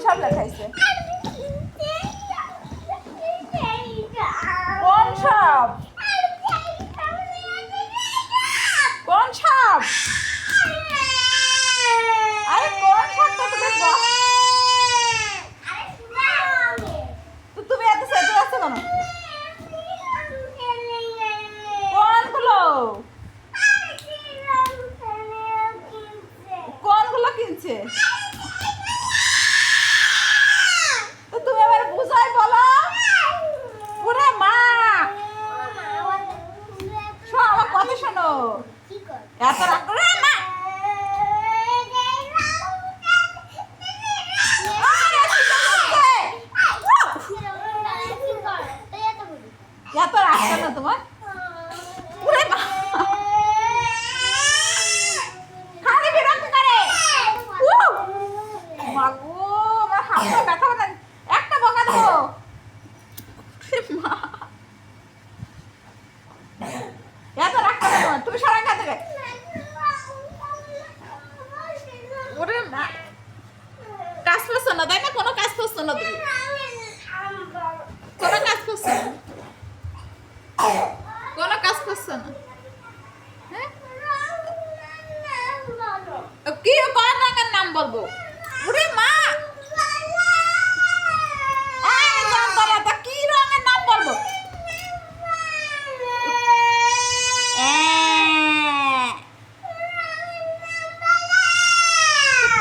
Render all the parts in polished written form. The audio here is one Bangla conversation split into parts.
সব লেখাইছে। কোন সব? কোন সব? আরে কোন সবটা তুমি তো তুমি এত সেটে আছো কেন? কোনগুলো? কোনগুলো কিনছে? তো তুমি আবার বুঝাই বলো। ওরে মা, শোনো আমার কথা শোনো। এত রাগ করে মা। এত রাগ কেন তোমার? ওরে মা, খালি বিরক্ত করে। মা গো, আমার হাতটা ব্যথা ব্যথা। একটা বকা দেবো। মা, এত রাগ কেন তোমার? তুমি সরাই না থেকে। ওরে মা, কাজ করছো না তাই না? কোনো কাজ করছো না তুমি, কোনো কাজ করছো না, কোনো কাজ করছো না। হ্যাঁ, কি কোন রঙের নাম বলবো? ওরে মা, কি রঙের নাম বলবো?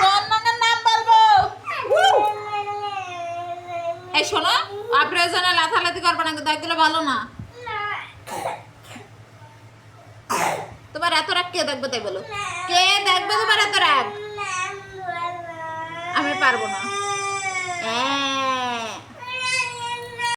কোন রঙের নাম বলবো? এই শোনো, অপ্রয়োজনে লাথালাথি করবে না, কিন্তু একগুলো ভালো না। তোমার এত রাগ কে দেখবে তাই বলো? কে দেখবে তোমার এত রাগ? আমি পারবো না।